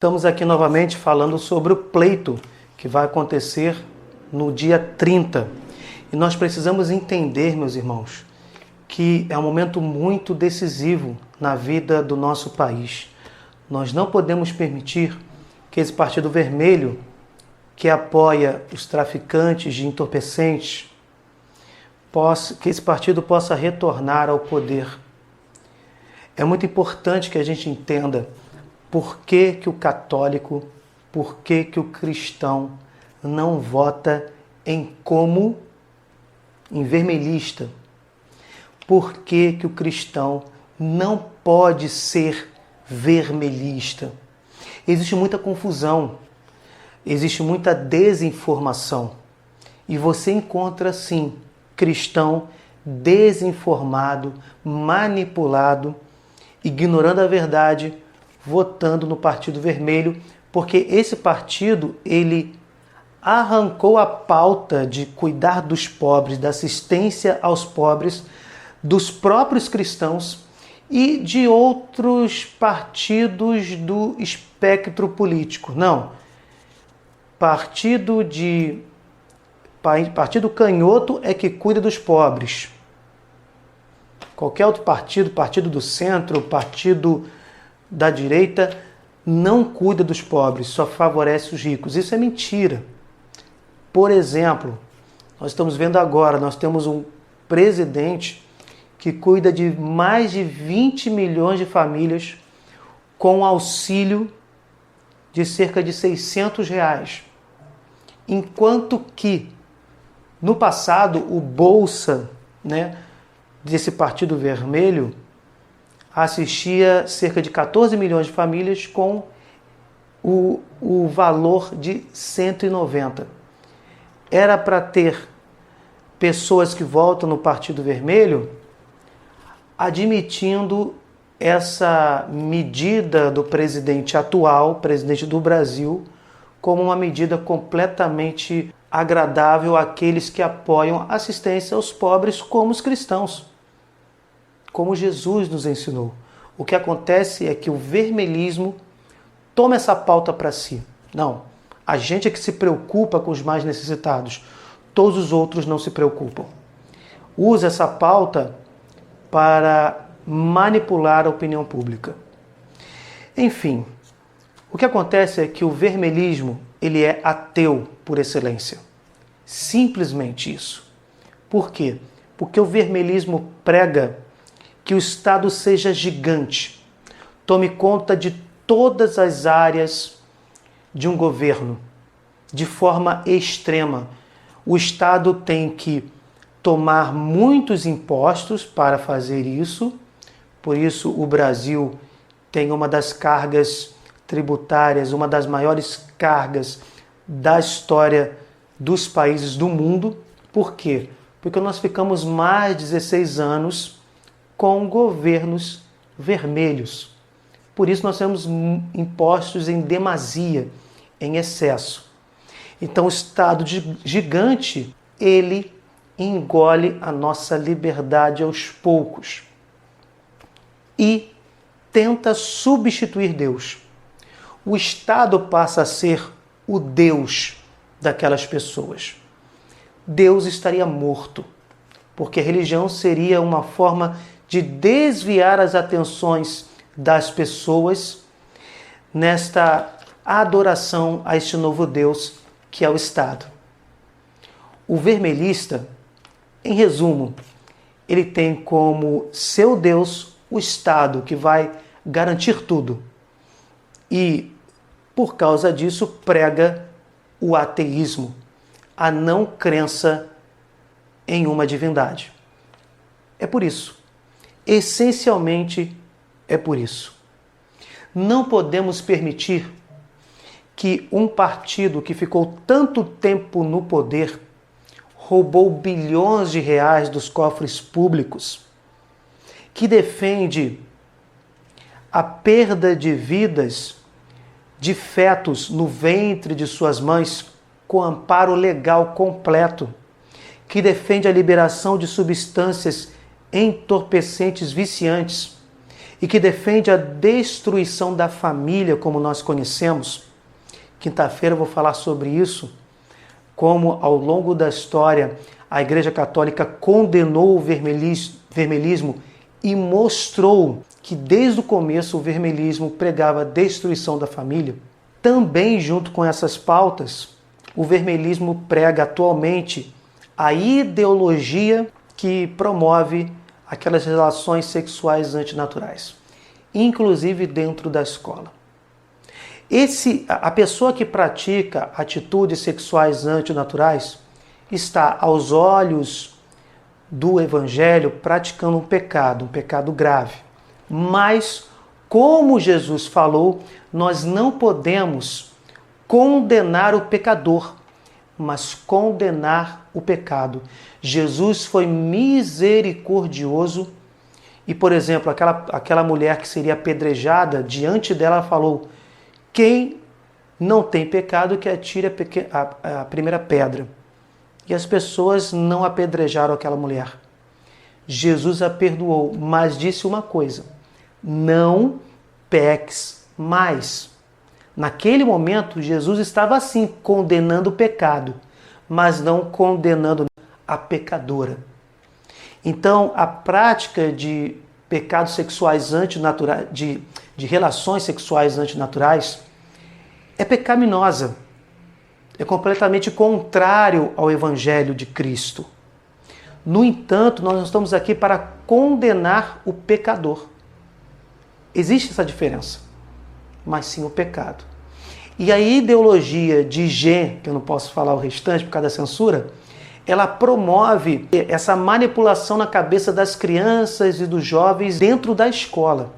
Estamos aqui novamente falando sobre o pleito que vai acontecer no dia 30. E nós precisamos entender, meus irmãos, que é um momento muito decisivo na vida do nosso país. Nós não podemos permitir que esse Partido Vermelho, que apoia os traficantes de entorpecentes, que esse partido possa retornar ao poder. É muito importante que a gente entenda por que que o católico, por que que o cristão não vota em vermelhista? Por que que o cristão não pode ser vermelhista? Existe muita confusão, existe muita desinformação. E você encontra, sim, cristão desinformado, manipulado, ignorando a verdade, votando no Partido Vermelho, porque esse partido, ele arrancou a pauta de cuidar dos pobres, da assistência aos pobres, dos próprios cristãos e de outros partidos do espectro político. Não. Partido canhoto é que cuida dos pobres. Qualquer outro partido do centro, partido da direita, não cuida dos pobres, só favorece os ricos. Isso é mentira. Por exemplo, nós estamos vendo agora, nós temos um presidente que cuida de mais de 20 milhões de famílias com auxílio de cerca de R$600. Enquanto que, no passado, o Bolsa, desse Partido Vermelho, assistia cerca de 14 milhões de famílias com o valor de 190. Era para ter pessoas que votam no Partido Vermelho admitindo essa medida do presidente atual, presidente do Brasil, como uma medida completamente agradável àqueles que apoiam assistência aos pobres como os cristãos, como Jesus nos ensinou. O que acontece é que o vermelhismo toma essa pauta para si. Não, a gente é que se preocupa com os mais necessitados. Todos os outros não se preocupam. Usa essa pauta para manipular a opinião pública. Enfim, o que acontece é que o vermelhismo, ele é ateu por excelência. Simplesmente isso. Por quê? Porque o vermelhismo prega que o Estado seja gigante, tome conta de todas as áreas de um governo, de forma extrema. O Estado tem que tomar muitos impostos para fazer isso, por isso o Brasil tem uma das cargas tributárias, uma das maiores cargas da história dos países do mundo. Por quê? Porque nós ficamos mais de 16 anos com governos vermelhos. Por isso nós temos impostos em demasia, em excesso. Então o Estado gigante, ele engole a nossa liberdade aos poucos e tenta substituir Deus. O Estado passa a ser o Deus daquelas pessoas. Deus estaria morto, porque a religião seria uma forma de desviar as atenções das pessoas nesta adoração a este novo Deus que é o Estado. O vermelhista, em resumo, ele tem como seu Deus o Estado, que vai garantir tudo. E, por causa disso, prega o ateísmo, a não crença em uma divindade. É por isso. Essencialmente é por isso. Não podemos permitir que um partido que ficou tanto tempo no poder, roubou bilhões de reais dos cofres públicos, que defende a perda de vidas de fetos no ventre de suas mães com amparo legal completo, que defende a liberação de substâncias entorpecentes viciantes e que defende a destruição da família como nós conhecemos. Quinta-feira eu vou falar sobre isso, como ao longo da história a Igreja Católica condenou o vermelhismo e mostrou que desde o começo o vermelhismo pregava a destruição da família. Também junto com essas pautas, o vermelhismo prega atualmente a ideologia que promove aquelas relações sexuais antinaturais, inclusive dentro da escola. A pessoa que pratica atitudes sexuais antinaturais está, aos olhos do Evangelho, praticando um pecado grave. Mas, como Jesus falou, nós não podemos condenar o pecador, mas condenar o pecado. Jesus foi misericordioso e, por exemplo, aquela mulher que seria apedrejada, diante dela falou: quem não tem pecado que atire a primeira pedra. E as pessoas não apedrejaram aquela mulher. Jesus a perdoou, mas disse uma coisa: não peques mais. Naquele momento, Jesus estava assim, condenando o pecado, mas não condenando a pecadora. Então, a prática de pecados sexuais antinaturais, de relações sexuais antinaturais, é pecaminosa. É completamente contrário ao Evangelho de Cristo. No entanto, nós não estamos aqui para condenar o pecador. Existe essa diferença, mas sim o pecado. E a ideologia de G, que eu não posso falar o restante por causa da censura, ela promove essa manipulação na cabeça das crianças e dos jovens dentro da escola.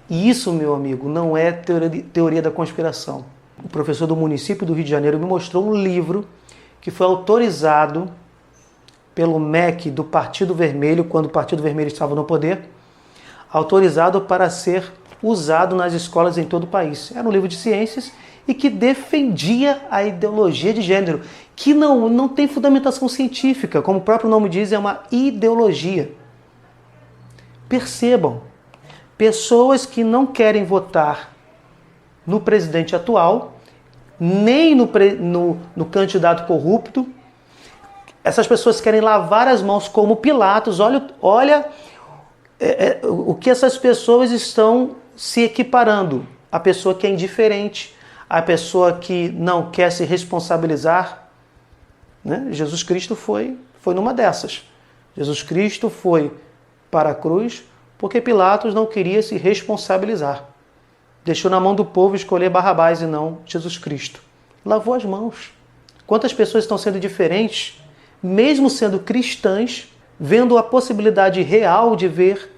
E isso, meu amigo, não é teoria da conspiração. O professor do município do Rio de Janeiro me mostrou um livro que foi autorizado pelo MEC do Partido Vermelho, quando o Partido Vermelho estava no poder, autorizado para ser usado nas escolas em todo o país. Era um livro de ciências e que defendia a ideologia de gênero, que não tem fundamentação científica, como o próprio nome diz, é uma ideologia. Percebam, pessoas que não querem votar no presidente atual, nem no candidato corrupto, essas pessoas querem lavar as mãos como Pilatos. Olha o que essas pessoas estão se equiparando. A pessoa que é indiferente, a pessoa que não quer se responsabilizar. Né? Jesus Cristo foi numa dessas. Jesus Cristo foi para a cruz porque Pilatos não queria se responsabilizar. Deixou na mão do povo escolher Barrabás e não Jesus Cristo. Lavou as mãos. Quantas pessoas estão sendo diferentes, mesmo sendo cristãs, vendo a possibilidade real de ver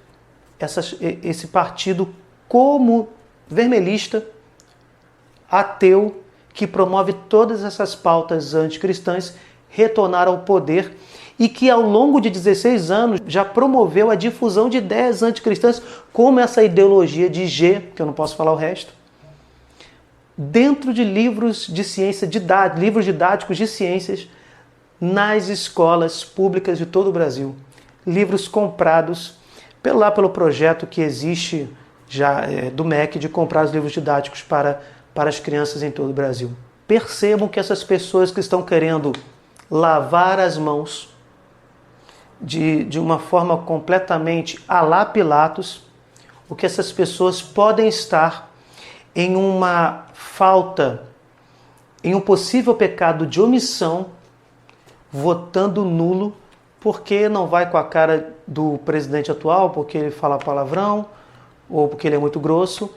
esse partido como vermelhista, ateu, que promove todas essas pautas anticristãs, retornar ao poder e que ao longo de 16 anos já promoveu a difusão de ideias anticristãs, como essa ideologia de G, que eu não posso falar o resto, dentro de livros de ciência, livros didáticos de ciências, nas escolas públicas de todo o Brasil. Livros comprados pelo projeto que existe já do MEC de comprar os livros didáticos para as crianças em todo o Brasil. Percebam que essas pessoas que estão querendo lavar as mãos de uma forma completamente à la Pilatos, o que essas pessoas podem estar em uma falta, em um possível pecado de omissão, votando nulo, porque não vai com a cara do presidente atual, porque ele fala palavrão, ou porque ele é muito grosso,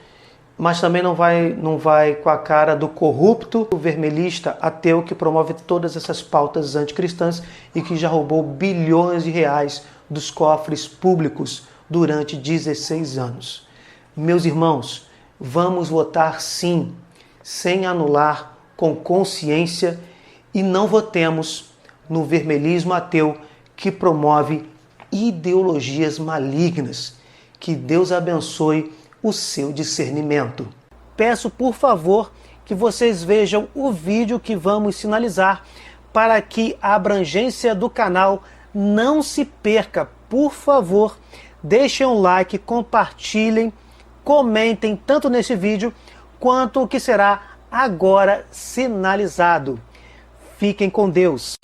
mas também não vai com a cara do corrupto, do vermelhista, ateu, que promove todas essas pautas anticristãs e que já roubou bilhões de reais dos cofres públicos durante 16 anos. Meus irmãos, vamos votar sim, sem anular, com consciência, e não votemos no vermelhismo ateu que promove ideologias malignas. Que Deus abençoe o seu discernimento. Peço, por favor, que vocês vejam o vídeo que vamos sinalizar para que a abrangência do canal não se perca. Por favor, deixem um like, compartilhem comentem tanto neste vídeo quanto o que será agora sinalizado. Fiquem com Deus.